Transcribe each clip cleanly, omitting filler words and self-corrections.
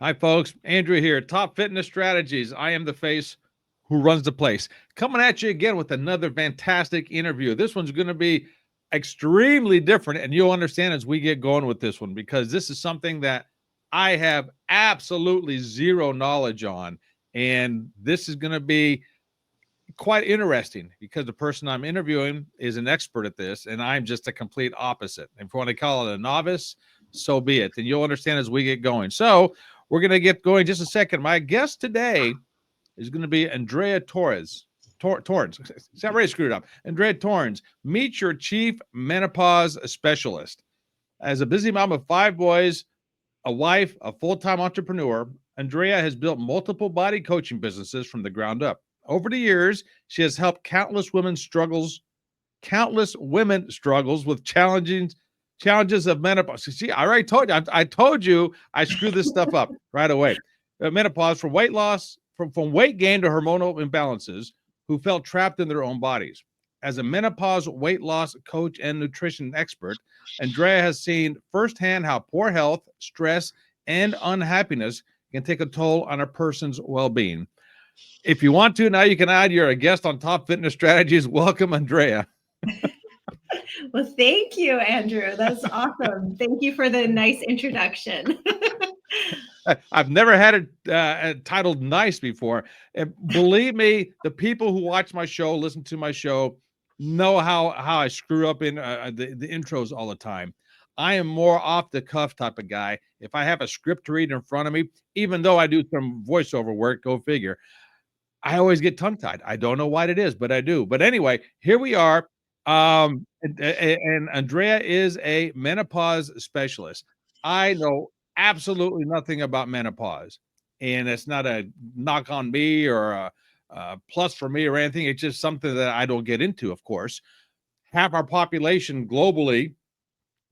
Hi, folks. Andrew here. Top Fitness Strategies. I am the face who runs the place. Coming at you again with another fantastic interview. This one's going to be extremely different, and you'll understand as we get going with this one because this is something that I have absolutely zero knowledge on. And this is going to be quite interesting because the person I'm interviewing is an expert at this, and I'm just a complete opposite. If you want to call it a novice, so be it. And you'll understand as we get going. So we're going to get going just a second. My guest today is going to be Andreya Tornes. Tornes. I already screwed up. Andreya Tornes. Meet your Chief Menopause Specialist. As a busy mom of 5 boys, a wife, a full-time entrepreneur, Andreya has built multiple body coaching businesses from the ground up. Over the years, she has helped countless women struggles with challenges of menopause. See, I already told you. I told you I screw this stuff up right away. Menopause, from weight loss, from weight gain to hormonal imbalances, who felt trapped in their own bodies. As a menopause weight loss coach and nutrition expert, Andreya has seen firsthand how poor health, stress, and unhappiness can take a toll on a person's well-being. If you want to, now you can add you're a guest on Top Fitness Strategies. Welcome, Andreya. Well, thank you, Andrew. That's awesome. Thank you for the nice introduction. I've never had it titled nice before. And believe me, the people who watch my show, listen to my show, know how I screw up in the intros all the time. I am more off the cuff type of guy. If I have a script to read in front of me, even though I do some voiceover work, go figure, I always get tongue tied. I don't know what it is, but I do. But anyway, here we are. And Andreya is a menopause specialist. I know absolutely nothing about menopause, and it's not a knock on me or a plus for me or anything. It's just something that I don't get into, of course. Half our population globally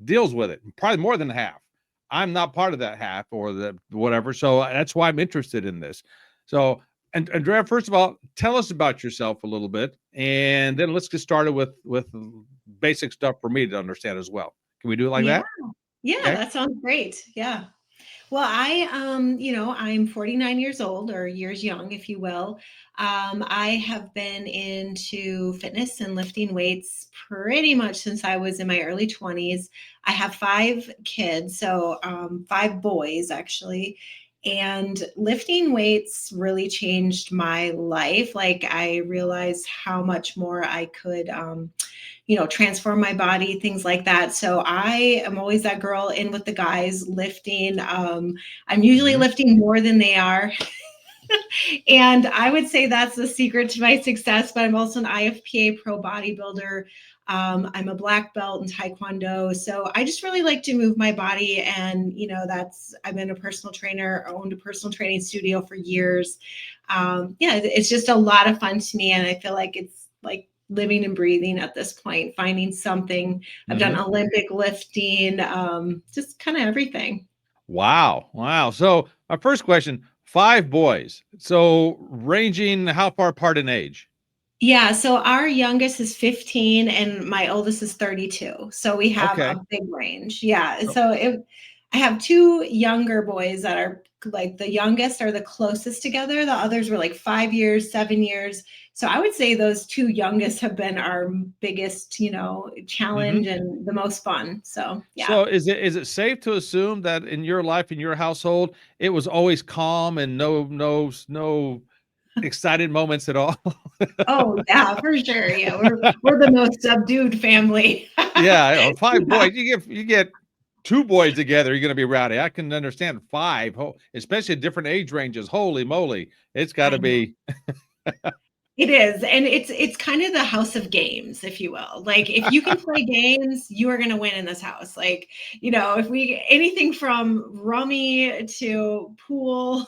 deals with it, probably more than half. I'm not part of that half or the whatever. So that's why I'm interested in this. So, and Andreya, first of all, tell us about yourself a little bit, and then let's get started with basic stuff for me to understand as well. Can we do it like Yeah, that? yeah, Okay. that sounds great. Yeah. Well, I'm 49 years old, or years young, if you will. I have been into fitness and lifting weights pretty much since I was in my early 20s. I have 5 kids, so 5 boys actually. And lifting weights really changed my life. Like, I realized how much more I could transform my body, things like that. So I am always that girl in with the guys lifting. I'm usually Mm-hmm. lifting more than they are. And I would say that's the secret to my success, but I'm also an IFPA pro bodybuilder. I'm a black belt in Taekwondo. So I just really like to move my body. And, I've been a personal trainer, owned a personal training studio for years. Yeah, it's just a lot of fun to me. And I feel like it's like living and breathing at this point, finding something. I've done Mm-hmm. Olympic lifting, just kind of everything. Wow. Wow. So my first question, 5 boys. So ranging how far apart in age? Yeah, so our youngest is 15 and my oldest is 32. So we have Okay. a big range. Yeah. So, I have 2 younger boys that are like the youngest are the closest together. The others were like 5 years, 7 years. So I would say those 2 youngest have been our biggest, mhm. challenge and the most fun. So yeah. So is it safe to assume that in your life, in your household, it was always calm and no excited moments at all? Oh yeah, for sure. Yeah, we're the most subdued family. Yeah, 5 Yeah. boys, you get 2 boys together, you're gonna be rowdy. I can understand 5, especially at different age ranges. Holy moly, it's I gotta know. be It is, and it's kind of the house of games, if you will. Like, if you can play games, you are gonna win in this house. Like, if we anything from rummy to pool,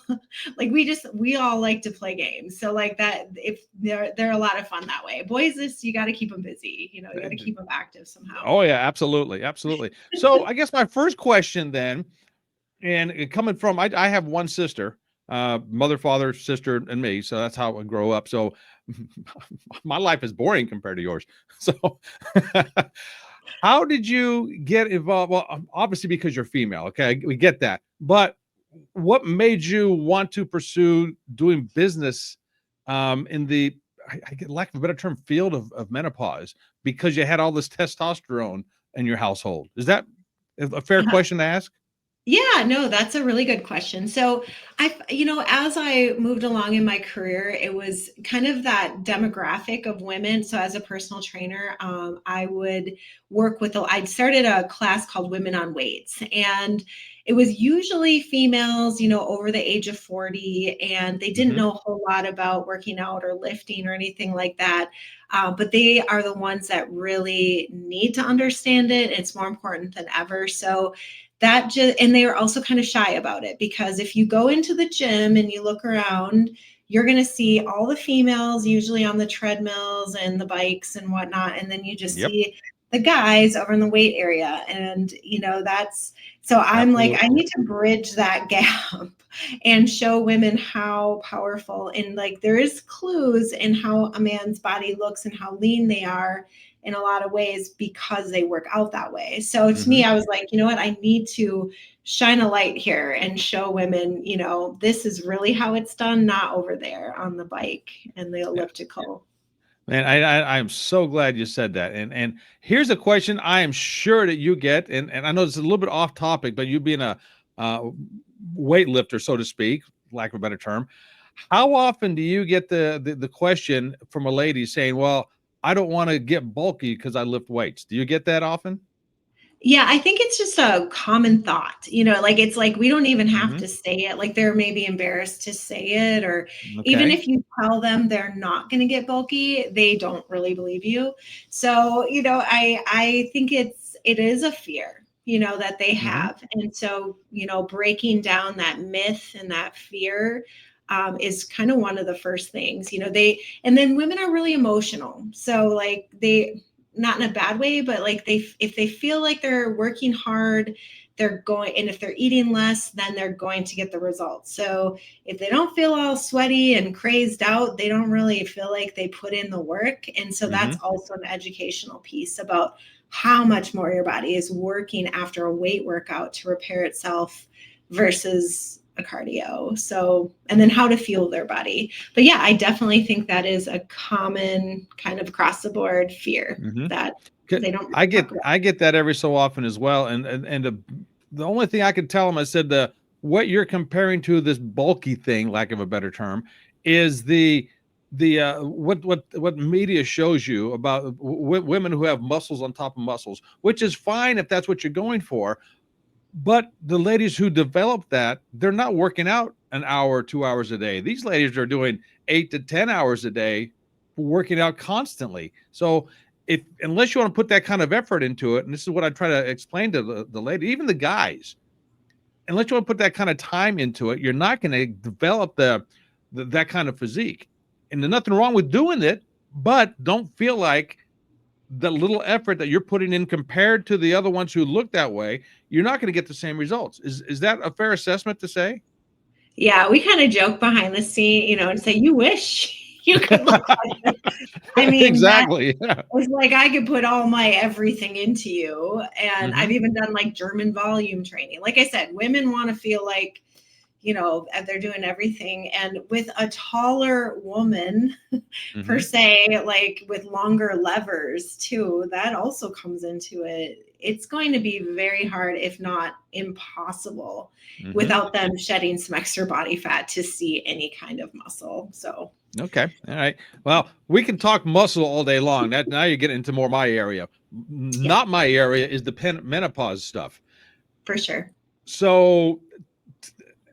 like we all like to play games. So like that, if they're a lot of fun that way. Boys, you got to keep them busy. You got to keep them active somehow. Oh, yeah, absolutely, absolutely. So, I guess my first question then, and coming from I have 1 sister, mother, father, sister, and me, so that's how I grow up. So my life is boring compared to yours. So how did you get involved? Well, obviously because you're female, okay, we get that. But what made you want to pursue doing business in the, I get lack of a better term, field of menopause, because you had all this testosterone in your household? Is that a fair question to ask? Yeah, no, that's a really good question. So as I moved along in my career, it was kind of that demographic of women. So as a personal trainer, I would work with, I'd started a class called Women on Weights, and it was usually females, over the age of 40, and they didn't Hmm. know a whole lot about working out or lifting or anything like that. But they are the ones that really need to understand it. It's more important than ever. So and they are also kind of shy about it, because if you go into the gym and you look around, you're going to see all the females usually on the treadmills and the bikes and whatnot, and then you just Yep, see the guys over in the weight area. And that's, so I'm like, I absolutely. need to bridge that gap and show women how powerful, and like there is clues in how a man's body looks and how lean they are in a lot of ways because they work out that way. So to me, Hmm. I was like, you know what? I need to shine a light here and show women, this is really how it's done, not over there on the bike and the Yeah. elliptical. Man, I'm so glad you said that. And here's a question I am sure that you get, and I know it's a little bit off topic, but you being a uh, weightlifter, so to speak, lack of a better term, how often do you get the question from a lady saying, "Well, I don't want to get bulky because I lift weights"? Do you get that often? Yeah, I think it's just a common thought, like it's like we don't even have Hmm. to say it. Like they're maybe embarrassed to say it, or even Okay. if you tell them they're not going to get bulky, they don't really believe you. So, I think it is a fear, that they Hmm. have. And so, breaking down that myth and that fear is kind of one of the first things, and then women are really emotional. So like not in a bad way, but like if they feel like they're working hard, they're going, and if they're eating less, then they're going to get the results. So if they don't feel all sweaty and crazed out, they don't really feel like they put in the work. And so Hmm. that's also an educational piece about how much more your body is working after a weight workout to repair itself versus a cardio. So, and then how to fuel their body. But yeah, I definitely think that is a common kind of across the board fear Hmm. that they don't I really talk get about. I get that every so often as well, and the only thing I could tell them, I said, the what you're comparing to this bulky thing, lack of a better term, is the what media shows you about women who have muscles on top of muscles, which is fine if that's what you're going for. But the ladies who develop that, they're not working out an hour, 2 hours a day. These ladies are doing 8 to 10 hours a day, working out constantly. So if unless you want to put that kind of effort into it, and this is what I try to explain to the lady, even the guys, unless you want to put that kind of time into it, you're not going to develop that kind of physique. And there's nothing wrong with doing it, but don't feel like the little effort that you're putting in compared to the other ones who look that way, you're not going to get the same results. Is that a fair assessment to say? Yeah, we kind of joke behind the scene, and say, you wish you could look like this. I mean, that Exactly. Yeah. was like I could put all my everything into you. And I've Hmm. even done like German volume training. Like I said, women want to feel like, they're doing everything. And with a taller woman, per Hmm. se, like with longer levers too, that also comes into it. It's going to be very hard, if not impossible, Hmm. without them shedding some extra body fat to see any kind of muscle. So, Okay. All right. Well, we can talk muscle all day long. That now you're getting into more my area. yeah, Not my area is the menopause stuff. for sure. So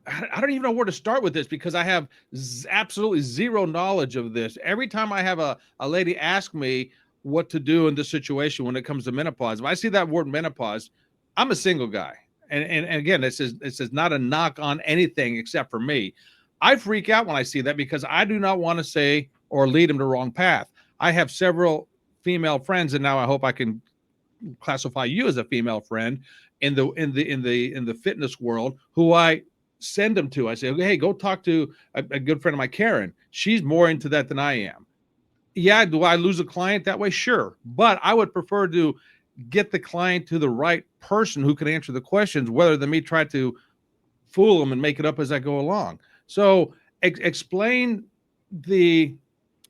I don't even know where to start with this because I have absolutely zero knowledge of this. Every time I have a lady ask me what to do in this situation when it comes to menopause, if I see that word menopause, I'm a single guy. And again, this is not a knock on anything except for me. I freak out when I see that because I do not want to say or lead them the wrong path. I have several female friends, and now I hope I can classify you as a female friend in the fitness world who I send them to. I say, hey, go talk to a good friend of mine, Karen. She's more into that than I am. Yeah, do I lose a client that way? Sure. But I would prefer to get the client to the right person who can answer the questions, rather than me try to fool them and make it up as I go along. So explain the,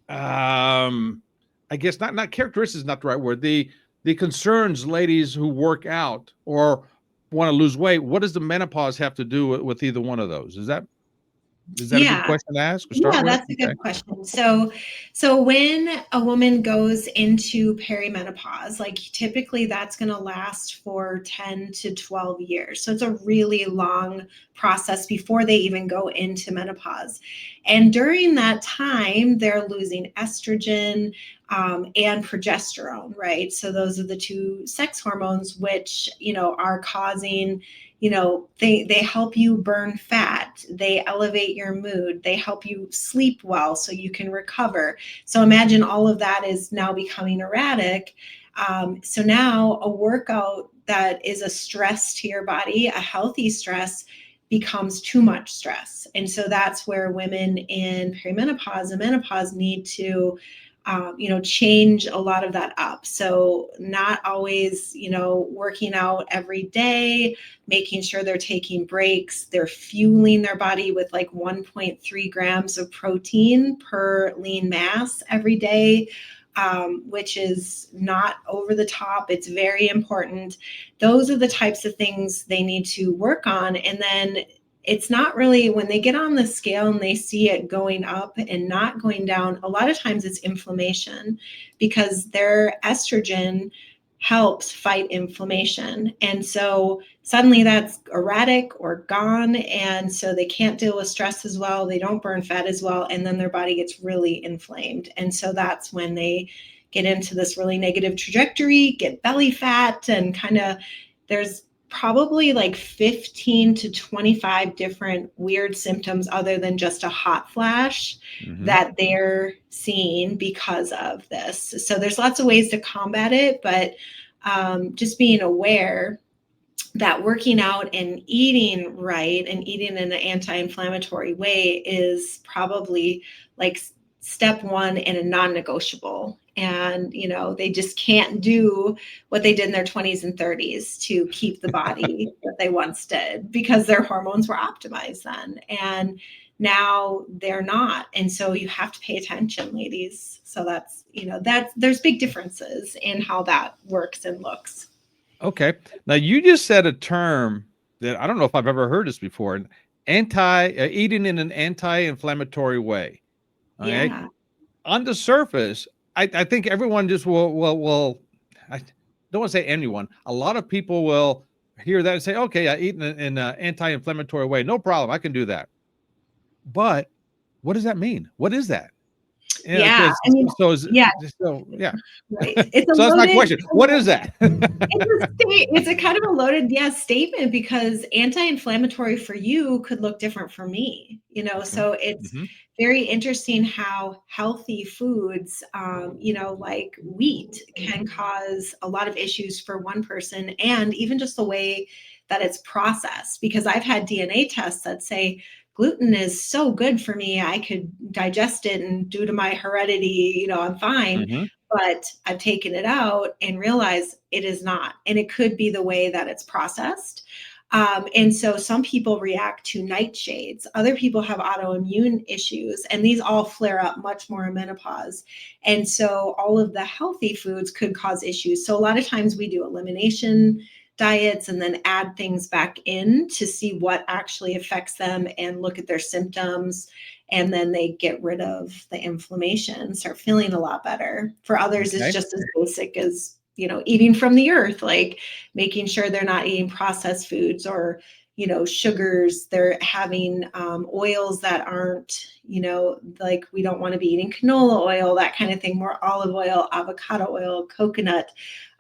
I guess not characteristics is not the right word. The concerns ladies who work out or want to lose weight. What does the menopause have to do with either one of those? Is that a good Yeah. question to ask or start Yeah, with? that's a Okay. good question. So when a woman goes into perimenopause, like typically that's going to last for 10 to 12 years. So it's a really long process before they even go into menopause. And during that time, they're losing estrogen and progesterone, right? So those are the two sex hormones, which, are causing, they help you burn fat, they elevate your mood, they help you sleep well so you can recover. So imagine all of that is now becoming erratic. So now a workout that is a stress to your body, a healthy stress, becomes too much stress. And so that's where women in perimenopause and menopause need to change a lot of that up. So not always, working out every day, making sure they're taking breaks, they're fueling their body with like 1.3 grams of protein per lean mass every day, which is not over the top. It's very important. Those are the types of things they need to work on. And then it's not really when they get on the scale and they see it going up and not going down, a lot of times it's inflammation because their estrogen helps fight inflammation. And so suddenly that's erratic or gone. And so they can't deal with stress as well. They don't burn fat as well. And then their body gets really inflamed. And so that's when they get into this really negative trajectory, get belly fat, and kind of there's probably like 15 to 25 different weird symptoms other than just a hot flash that they're seeing because of this. So there's lots of ways to combat it, but just being aware that working out and eating right and eating in an anti-inflammatory way is probably like step one and a non-negotiable. And, they just can't do what they did in their 20s and 30s to keep the body that they once did because their hormones were optimized then. And now they're not. And so you have to pay attention, ladies. So that's, there's big differences in how that works and looks. Okay. Now you just said a term that I don't know if I've ever heard this before. Eating in an anti-inflammatory way. Okay. Yeah. On the surface, I think everyone just will. I don't want to say anyone. A lot of people will hear that and say, "Okay, I eat in an anti-inflammatory way. No problem. I can do that." But what does that mean? What is that? Yeah. Yeah. Because I mean, so is yeah, so yeah. right. It's a So that's my loaded, question. What is that? it's a kind of a loaded, statement because anti-inflammatory for you could look different for me, Okay. so it's Hmm. very interesting how healthy foods, like wheat can cause a lot of issues for one person, and even just the way that it's processed, because I've had DNA tests that say gluten is so good for me. I could digest it, and due to my heredity, I'm fine. Hmm. But I've taken it out and realized it is not. And it could be the way that it's processed. And so some people react to nightshades. Other people have autoimmune issues, and these all flare up much more in menopause. And so all of the healthy foods could cause issues. So a lot of times we do elimination diets and then add things back in to see what actually affects them and look at their symptoms, and then they get rid of the inflammation, start feeling a lot better. For others, it's Okay. just as basic as, eating from the earth, like making sure they're not eating processed foods or, sugars. They're having oils that aren't, like we don't want to be eating canola oil, that kind of thing, more olive oil, avocado oil, coconut.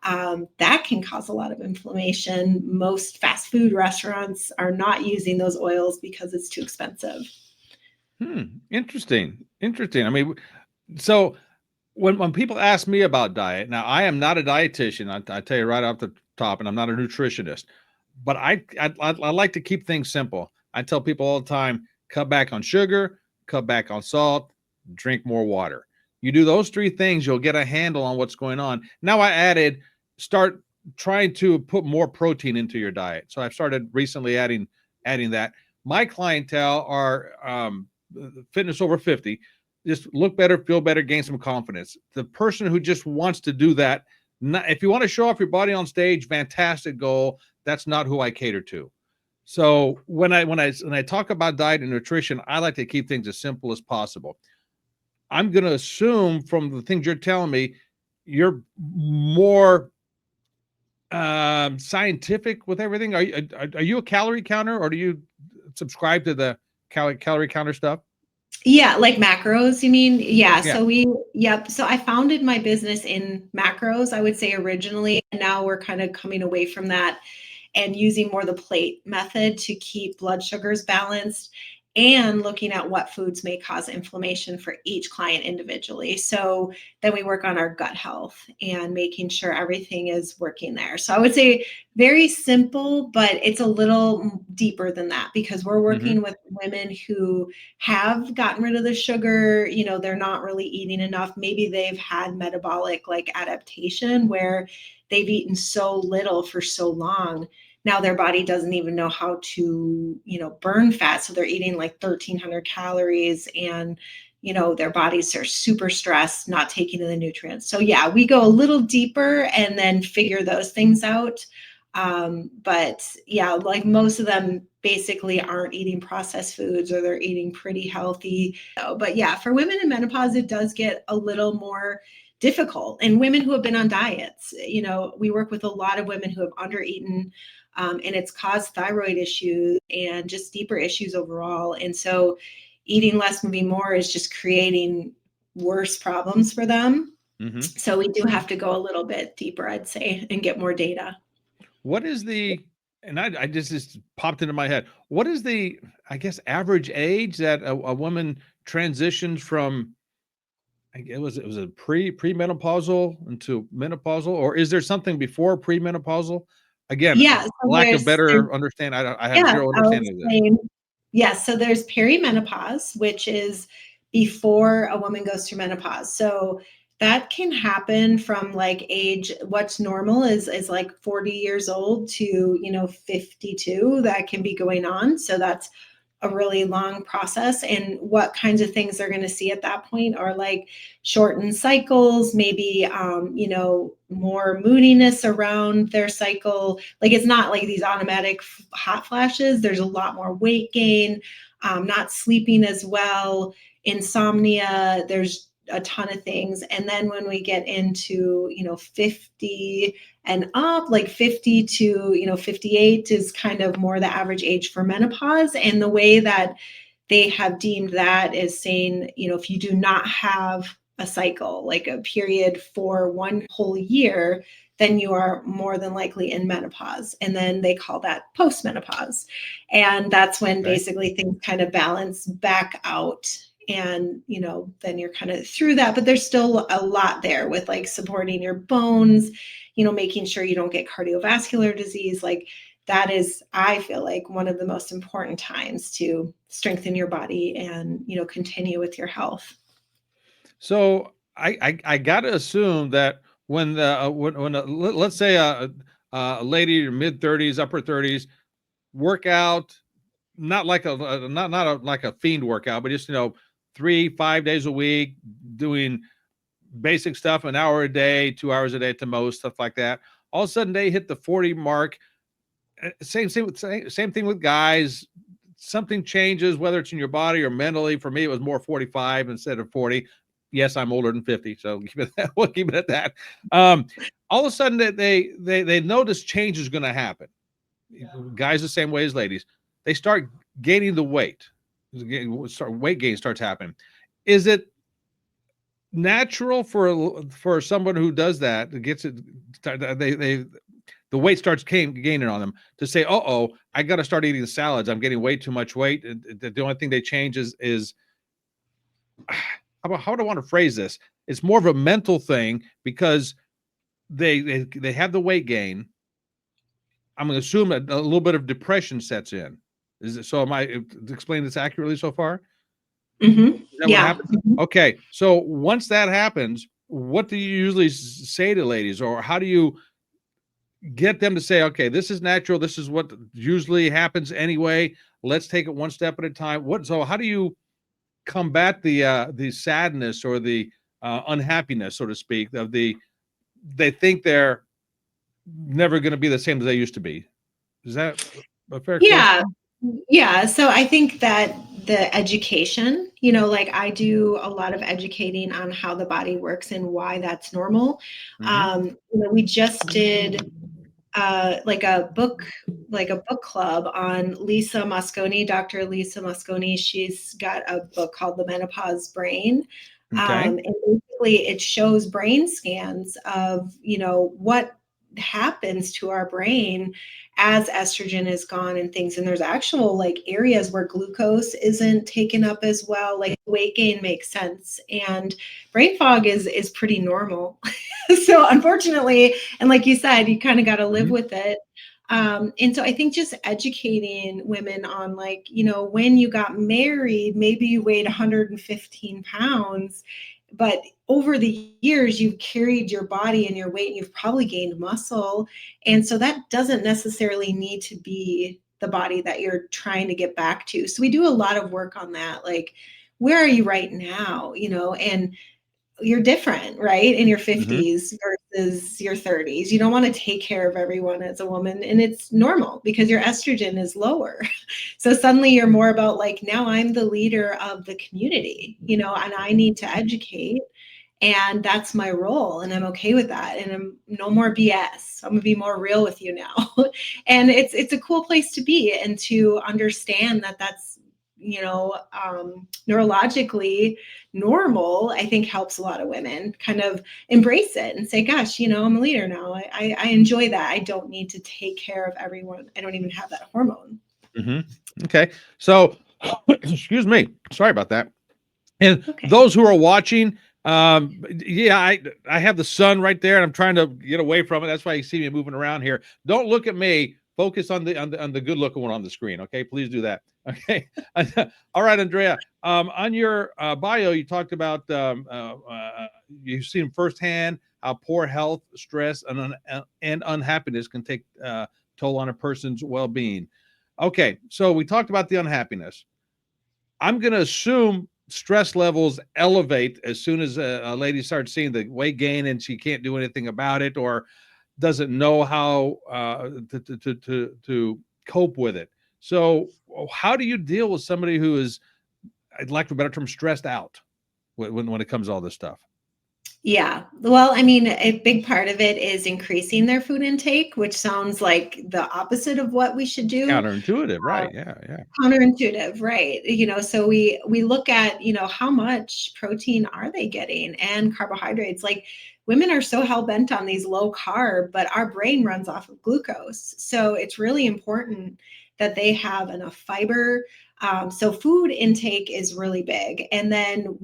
That can cause a lot of inflammation. Most fast food restaurants are not using those oils because it's too expensive. Interesting. Interesting. I mean, so when people ask me about diet, now I am not a dietitian. I tell you right off the top, and I'm not a nutritionist, but I like to keep things simple. I tell people all the time, cut back on sugar, cut back on salt, drink more water. You do those three things, you'll get a handle on what's going on. Now I added, start trying to put more protein into your diet. So I've started recently adding that. My clientele are fitness over 50, just look better, feel better, gain some confidence. The person who just wants to do that, if you want to show off your body on stage, fantastic goal. That's not who I cater to. So when I talk about diet and nutrition, I like to keep things as simple as possible. I'm going to assume from the things you're telling me, you're more scientific with everything. Are you a calorie counter, or do you subscribe to the calorie counter stuff? Yeah, like macros, you mean? Yeah. Yeah. Yep. So I founded my business in macros, I would say originally, and now we're kind of coming away from that and using more the plate method to keep blood sugars balanced and looking at what foods may cause inflammation for each client individually. So then we work on our gut health and making sure everything is working there. So I would say very simple, but it's a little deeper than that because we're Mm-hmm. working with women who have gotten rid of the sugar. They're not really eating enough. Maybe they've had metabolic like adaptation where they've eaten so little for so long. Now their body doesn't even know how to, burn fat. So they're eating like 1,300 calories and, their bodies are super stressed, not taking in the nutrients. So yeah, we go a little deeper and then figure those things out. But yeah, like most of them basically aren't eating processed foods or they're eating pretty healthy. But yeah, for women in menopause, it does get a little more difficult. And women who have been on diets, we work with a lot of women who have undereaten, and it's caused thyroid issues and just deeper issues overall. And so eating less, moving more is just creating worse problems for them. Mm-hmm. So we do have to go a little bit deeper, I'd say, and get more data. What is and I just popped into my head. What is the, I guess, average age that a woman transitions from, it was a premenopausal into menopausal, or is there something before premenopausal? Again, Yeah, so lack of there's better understanding. I have yeah, zero I'll understanding of this. explain. Yes, so there's perimenopause, which is before a woman goes through menopause. So that can happen from like age, what's normal is like 40 years old to, 52. That can be going on. So that's a really long process. And what kinds of things they're going to see at that point are like shortened cycles, maybe more moodiness around their cycle. Like it's not like these automatic hot flashes. There's a lot more weight gain, not sleeping as well, insomnia. There's a ton of things. And then when we get into 50 and up, like 50 to 58 is kind of more the average age for menopause. And the way that they have deemed that is saying, if you do not have a cycle, like a period for one whole year, then you are more than likely in menopause. And then they call that postmenopause. And that's when Okay. basically things kind of balance back out. And, then you're kind of through that, but there's still a lot there with like supporting your bones, making sure you don't get cardiovascular disease. Like that is, I feel like, one of the most important times to strengthen your body and, continue with your health. So I got to assume that when let's say a lady in mid 30s, upper 30s, workout, not like like a fiend workout, but just 3-5 days a week, doing basic stuff, an hour a day, 2 hours a day at the most, stuff like that. All of a sudden they hit the 40 mark. Same thing with guys. Something changes, whether it's in your body or mentally. For me, it was more 45 instead of 40. Yes, I'm older than 50, so we'll keep it at that. All of a sudden, they notice change is going to happen. Yeah. Guys the same way as ladies. They start gaining the weight. Weight gain starts happening. Is it natural for someone who does that, gets it, they the weight starts gaining on them, to say, oh, I got to start eating salads. I'm getting way too much weight. The only thing they change is how do I want to phrase this? It's more of a mental thing because they have the weight gain. I'm going to assume a little bit of depression sets in. Is it so? Am I explaining this accurately so far? Mm-hmm. Is that what Yeah. happens? Okay. So once that happens, what do you usually say to ladies, or how do you get them to say, okay, this is natural. This is what usually happens anyway. Let's take it one step at a time. So how do you combat the sadness or the unhappiness, so to speak, of they think they're never going to be the same as they used to be? Is that a fair Yeah. question? Yeah. So I think that the education, like I do a lot of educating on how the body works and why that's normal. Hmm. We just did like a book club on Lisa Mosconi, Dr. Lisa Mosconi. She's got a book called The Menopause Brain. Okay. And basically it shows brain scans of, what happens to our brain as estrogen is gone and things. And there's actual like areas where glucose isn't taken up as well. Like weight gain makes sense. And brain fog is pretty normal. So unfortunately, and like you said, you kind of got to live Hmm. with it. And so I think just educating women on like, when you got married, maybe you weighed 115 pounds, but over the years, you've carried your body and your weight, and you've probably gained muscle. And so that doesn't necessarily need to be the body that you're trying to get back to. So we do a lot of work on that. Like, where are you right now? And you're different, right? In your Hmm. 50s versus your 30s. You don't want to take care of everyone as a woman. And it's normal because your estrogen is lower. So suddenly you're more about like, now I'm the leader of the community, and I need to educate. And that's my role. And I'm okay with that. And I'm no more BS. I'm gonna be more real with you now. And it's a cool place to be and to understand that that's, neurologically normal. I think helps a lot of women kind of embrace it and say, gosh, I'm a leader now. I enjoy that. I don't need to take care of everyone. I don't even have that hormone. Hmm. Okay. So, excuse me. Sorry about that. And Okay. those who are watching, yeah, I have the sun right there, and I'm trying to get away from it. That's why you see me moving around here. Don't look at me. Focus on the good looking one on the screen. Okay, please do that. Okay. All right, Andreya. On your bio, you talked about you've seen firsthand how poor health, stress, and unhappiness can take toll on a person's well-being. Okay, so we talked about the unhappiness. I'm going to assume stress levels elevate as soon as a lady starts seeing the weight gain and she can't do anything about it or doesn't know how to cope with it. So, how do you deal with somebody who is, I'd like a better term, stressed out when it comes to all this stuff? Yeah. Well, I mean, a big part of it is increasing their food intake, which sounds like the opposite of what we should do. Counterintuitive, right? Yeah, yeah. Counterintuitive, right? So we look at, how much protein are they getting and carbohydrates. Like women are so hell bent on these low carb, but our brain runs off of glucose. So it's really important that they have enough fiber. So food intake is really big. And then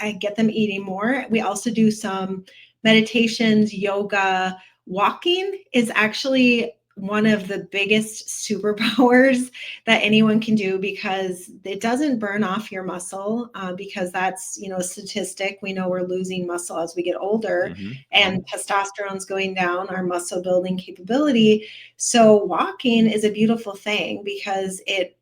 I get them eating more. We also do some meditations, yoga. Walking is actually one of the biggest superpowers that anyone can do because it doesn't burn off your muscle because that's, a statistic. We know we're losing muscle as we get older Hmm. and testosterone's going down, our muscle building capability. So walking is a beautiful thing because it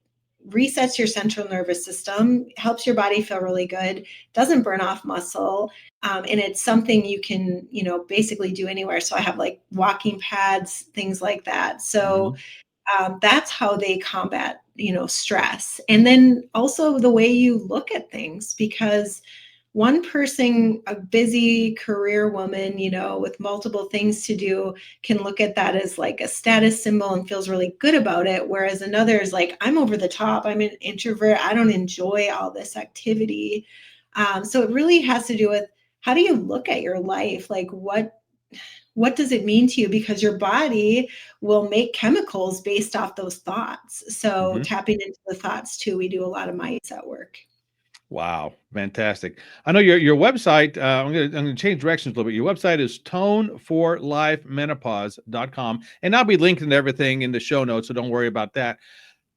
resets your central nervous system, helps your body feel really good, doesn't burn off muscle. And it's something you can, basically do anywhere. So I have like walking pads, things like that. So Hmm. that's how they combat, stress. And then also the way you look at things, because one person, a busy career woman, with multiple things to do, can look at that as like a status symbol and feels really good about it. Whereas another is like, I'm over the top. I'm an introvert. I don't enjoy all this activity. So it really has to do with how do you look at your life? Like what does it mean to you? Because your body will make chemicals based off those thoughts. So Hmm. tapping into the thoughts too, we do a lot of mindset work. Wow, fantastic. I know your website, I'm gonna change directions a little bit. Your website is toneforlifemenopause.com, and I'll be linking to everything in the show notes, so don't worry about that.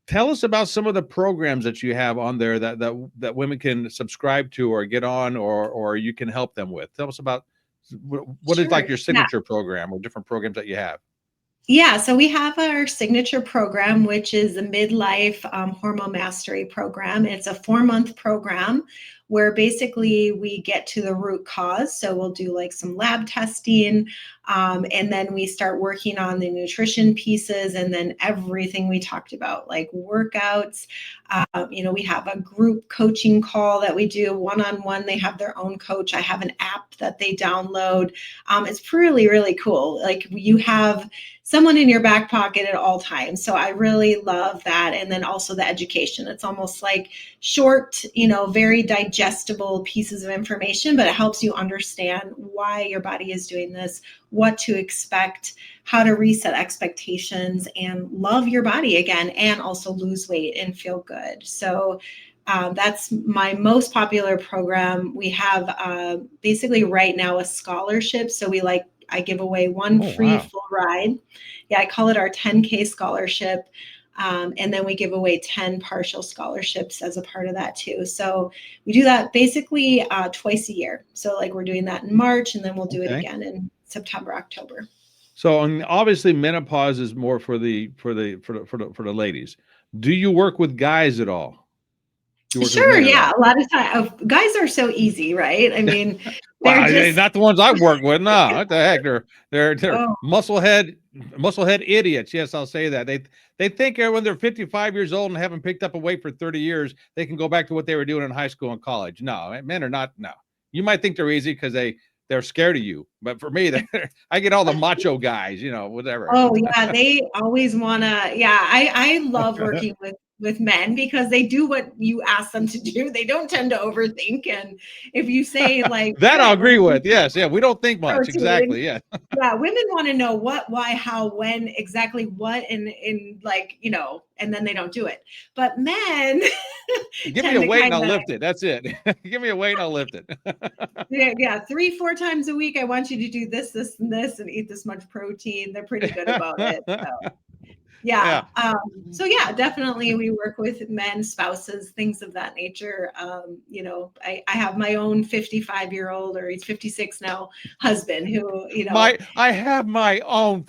Tell us about some of the programs that you have on there that women can subscribe to or get on or you can help them with. Tell us about what is Sure. like your Yeah. signature program or different programs that you have. Yeah, so we have our signature program, which is the midlife hormone mastery program. It's a 4-month program where basically we get to the root cause. So we'll do like some lab testing, and then we start working on the nutrition pieces, and then everything we talked about, like workouts. We have a group coaching call that we do one-on-one. They have their own coach. I have an app that they download. It's really, really cool. Like you have someone in your back pocket at all times. So I really love that. And then also the education. It's almost like short, very digestible pieces of information, but it helps you understand why your body is doing this, what to expect, how to reset expectations and love your body again, and also lose weight and feel good. So that's my most popular program. We have basically right now a scholarship. So I give away one free wow. full ride. Yeah, I call it our 10K scholarship. And then we give away 10 partial scholarships as a part of that too. So we do that basically twice a year. So like we're doing that in March, and then we'll do it again in September, October. So, and obviously menopause is more for the ladies. Do you work with guys at all? Do you work with Sure, men at yeah. all? A lot of time, guys are so easy, right? I mean, they're Well, just not the ones I work with. No, what the heck? They're oh, musclehead idiots. Yes, I'll say that. They think when they're 55 years old and haven't picked up a weight for 30 years, they can go back to what they were doing in high school and college. No, men are not. No, you might think they're easy because they're scared of you, but for me, I get all the macho guys. Whatever. oh yeah, they always wanna. Yeah, I love working with men because they do what you ask them to do. They don't tend to overthink, and if you say like, That yeah, I'll we're agree gonna with. Yes, yeah, we don't think much. protein. Exactly. Yeah. Yeah, women want to know what, why, how, when, exactly what, in like, and then they don't do it. But men Give me tend a to weight and kind I'll of, lift it. That's it. Give me a weight and I'll lift it. yeah, 3-4 times a week. I want you to do this, this, and this, and eat this much protein. They're pretty good about it. So. Yeah. Yeah. So yeah, definitely we work with men, spouses, things of that nature. I have my own 55-year-old, or he's 56 now, husband who, I have my own.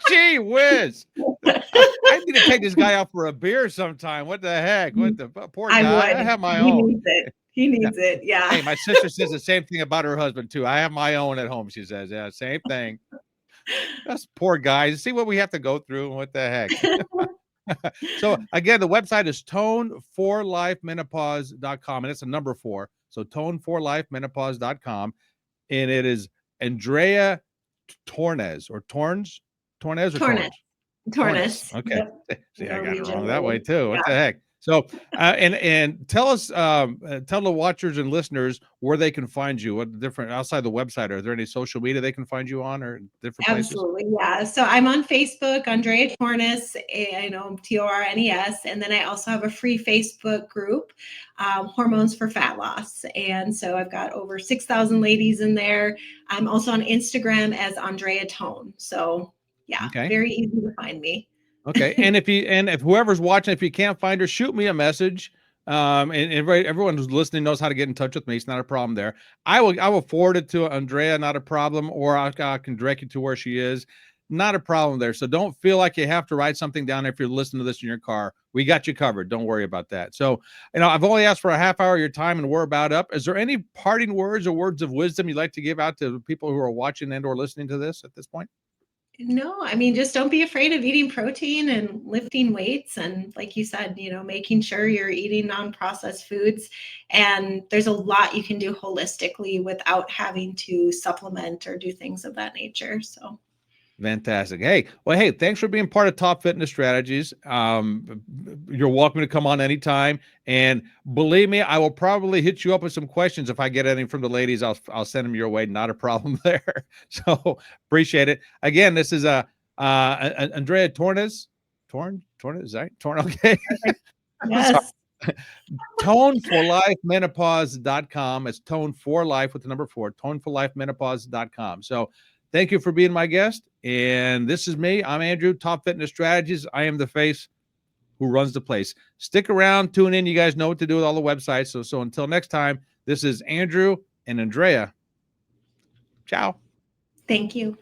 Gee whiz. I need to take this guy out for a beer sometime. What the heck? What the poor I guy? I would. have my He own. needs it. He Yeah. needs it. Yeah. Hey, my sister says the same thing about her husband too. I have my own at home. She says, yeah, same thing. That's poor guys. See what we have to go through. What the heck? So again, the website is tone4lifemenopause.com, and it's a number 4. So tone4lifemenopause.com, and it is Andreya Tornes or Tornes, Tornes or Tornes. Tornes. Tornes. Tornes. Okay. Yep. See, I got it Norwegian wrong that way name. too. What Yeah. the heck? So, and tell us, tell the watchers and listeners where they can find you. What different outside the website? Are there any social media they can find you on, or different places? Absolutely. Yeah. So I'm on Facebook, Andreya Tornes, Tornes. And then I also have a free Facebook group, Hormones for Fat Loss. And so I've got over 6,000 ladies in there. I'm also on Instagram as Andreya Tone. So yeah, Okay. very easy to find me. Okay. And if whoever's watching, if you can't find her, shoot me a message. And everyone who's listening knows how to get in touch with me. It's not a problem there. I will forward it to Andreya, not a problem, or I can direct you to where she is. Not a problem there. So don't feel like you have to write something down if you're listening to this in your car. We got you covered. Don't worry about that. So, I've only asked for a half hour of your time and we're about up. Is there any parting words or words of wisdom you'd like to give out to people who are watching and or listening to this at this point? No, I mean, just don't be afraid of eating protein and lifting weights. And like you said, making sure you're eating non-processed foods. And there's a lot you can do holistically without having to supplement or do things of that nature. So Fantastic. Hey, thanks for being part of Top Fitness Strategies. You're welcome to come on anytime. And believe me, I will probably hit you up with some questions. If I get any from the ladies, I'll send them your way. Not a problem there. So appreciate it. Again, this is Andreya Tornes. Tornes, is that Torn? Okay. yes, Tone4lifemenopause.com. It's Tone for Life with the number 4, Tone4lifemenopause.com. So thank you for being my guest. And this is me. I'm Andrew, Top Fitness Strategies. I am the face who runs the place. Stick around, tune in. You guys know what to do with all the websites. So until next time, this is Andrew and Andreya. Ciao. thank you.